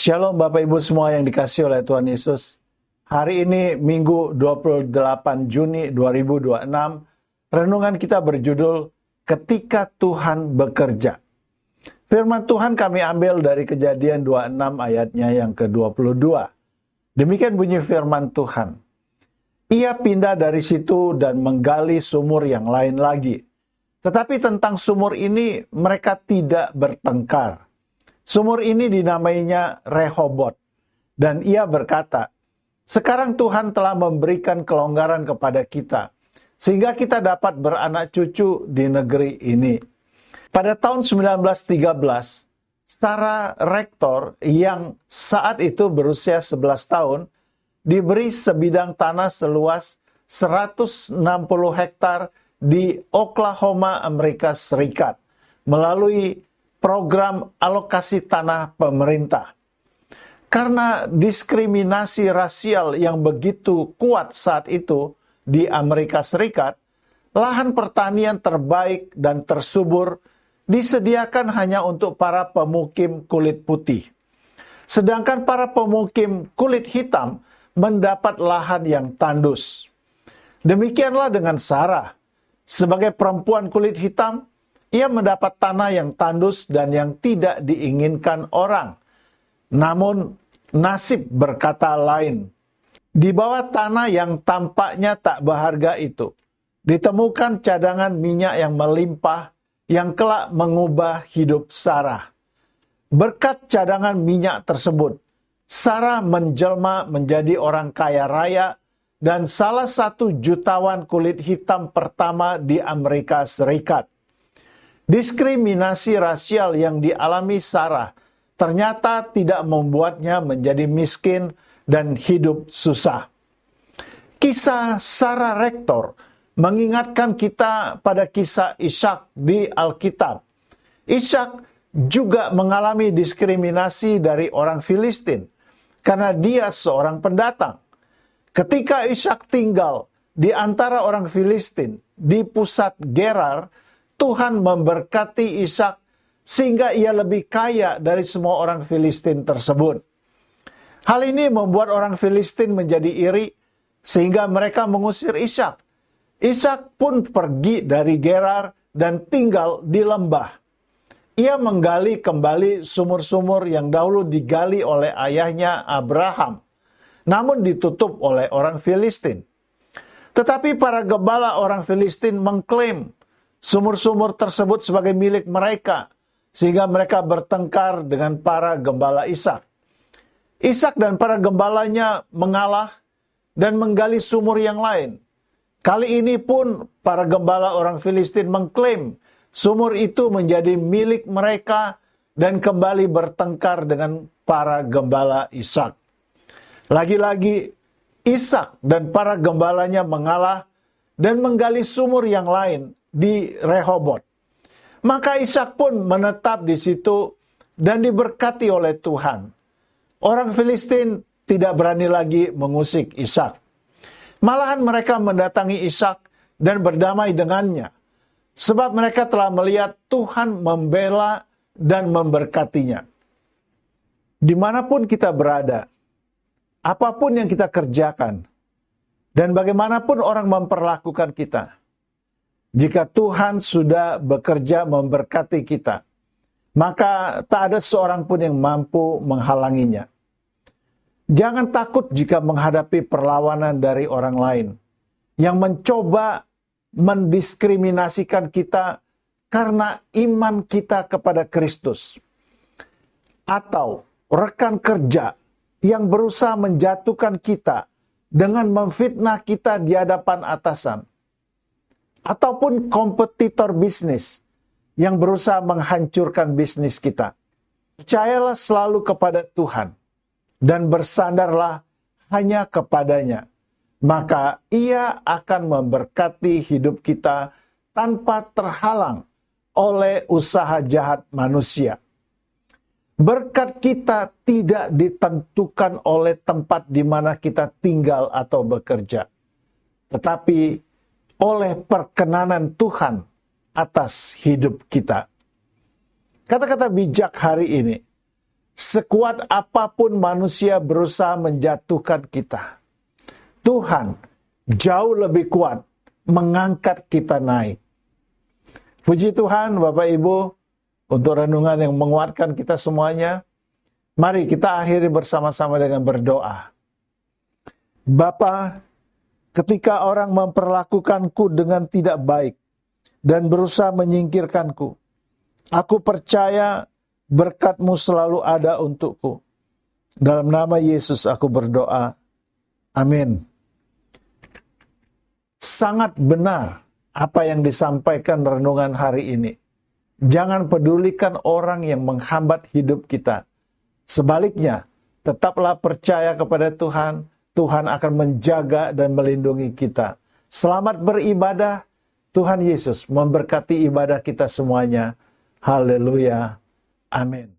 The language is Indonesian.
Shalom Bapak Ibu semua yang dikasihi oleh Tuhan Yesus. Hari ini Minggu 28 Juni 2026, renungan kita berjudul Ketika Tuhan Bekerja. Firman Tuhan kami ambil dari Kejadian 26 ayatnya yang ke-22. Demikian bunyi firman Tuhan. Ia pindah dari situ dan menggali sumur yang lain lagi. Tetapi tentang sumur ini mereka tidak bertengkar. Sumur ini dinamainya Rehobot. Dan ia berkata, sekarang Tuhan telah memberikan kelonggaran kepada kita, sehingga kita dapat beranak cucu di negeri ini. Pada tahun 1913, Sarah Rektor yang saat itu berusia 11 tahun, diberi sebidang tanah seluas 160 hektar di Oklahoma, Amerika Serikat, melalui program alokasi tanah pemerintah. Karena diskriminasi rasial yang begitu kuat saat itu di Amerika Serikat, lahan pertanian terbaik dan tersubur disediakan hanya untuk para pemukim kulit putih. Sedangkan para pemukim kulit hitam mendapat lahan yang tandus. Demikianlah dengan Sarah. Sebagai perempuan kulit hitam, ia mendapat tanah yang tandus dan yang tidak diinginkan orang. Namun, nasib berkata lain. Di bawah tanah yang tampaknya tak berharga itu, ditemukan cadangan minyak yang melimpah yang kelak mengubah hidup Sarah. Berkat cadangan minyak tersebut, Sarah menjelma menjadi orang kaya raya dan salah satu jutawan kulit hitam pertama di Amerika Serikat. Diskriminasi rasial yang dialami Sarah ternyata tidak membuatnya menjadi miskin dan hidup susah. Kisah Sarah Rektor mengingatkan kita pada kisah Ishak di Alkitab. Ishak juga mengalami diskriminasi dari orang Filistin karena dia seorang pendatang. Ketika Ishak tinggal di antara orang Filistin di pusat Gerar, Tuhan memberkati Ishak sehingga ia lebih kaya dari semua orang Filistin tersebut. Hal ini membuat orang Filistin menjadi iri sehingga mereka mengusir Ishak. Ishak pun pergi dari Gerar dan tinggal di lembah. Ia menggali kembali sumur-sumur yang dahulu digali oleh ayahnya Abraham, namun ditutup oleh orang Filistin. Tetapi para gembala orang Filistin mengklaim sumur-sumur tersebut sebagai milik mereka, sehingga mereka bertengkar dengan para gembala Ishak. Ishak dan para gembalanya mengalah dan menggali sumur yang lain. Kali ini pun para gembala orang Filistin mengklaim sumur itu menjadi milik mereka dan kembali bertengkar dengan para gembala Ishak. Lagi-lagi Ishak dan para gembalanya mengalah dan menggali sumur yang lain di Rehobot. Maka Ishak pun menetap di situ dan diberkati oleh Tuhan. Orang Filistin tidak berani lagi mengusik Ishak. Malahan mereka mendatangi Ishak dan berdamai dengannya, sebab mereka telah melihat Tuhan membela dan memberkatinya. Dimanapun kita berada, apapun yang kita kerjakan, dan bagaimanapun orang memperlakukan kita, jika Tuhan sudah bekerja memberkati kita, maka tak ada seorang pun yang mampu menghalanginya. Jangan takut jika menghadapi perlawanan dari orang lain yang mencoba mendiskriminasikan kita karena iman kita kepada Kristus. Atau rekan kerja yang berusaha menjatuhkan kita dengan memfitnah kita di hadapan atasan. Ataupun kompetitor bisnis yang berusaha menghancurkan bisnis kita. Percayalah selalu kepada Tuhan dan bersandarlah hanya kepadanya. Maka Ia akan memberkati hidup kita tanpa terhalang oleh usaha jahat manusia. Berkat kita tidak ditentukan oleh tempat di mana kita tinggal atau bekerja, tetapi oleh perkenanan Tuhan atas hidup kita. Kata-kata bijak hari ini, Sekuat apapun manusia berusaha menjatuhkan kita, Tuhan jauh lebih kuat mengangkat kita naik. Puji Tuhan Bapak Ibu, untuk renungan yang menguatkan kita semuanya. Mari kita akhiri bersama-sama dengan berdoa. Bapa, ketika orang memperlakukanku dengan tidak baik dan berusaha menyingkirkanku, aku percaya berkat-Mu selalu ada untukku. Dalam nama Yesus aku berdoa. Amin. Sangat benar apa yang disampaikan renungan hari ini. Jangan pedulikan orang yang menghambat hidup kita. Sebaliknya, tetaplah percaya kepada Tuhan. Tuhan akan menjaga dan melindungi kita. Selamat beribadah. Tuhan Yesus memberkati ibadah kita semuanya. Haleluya. Amin.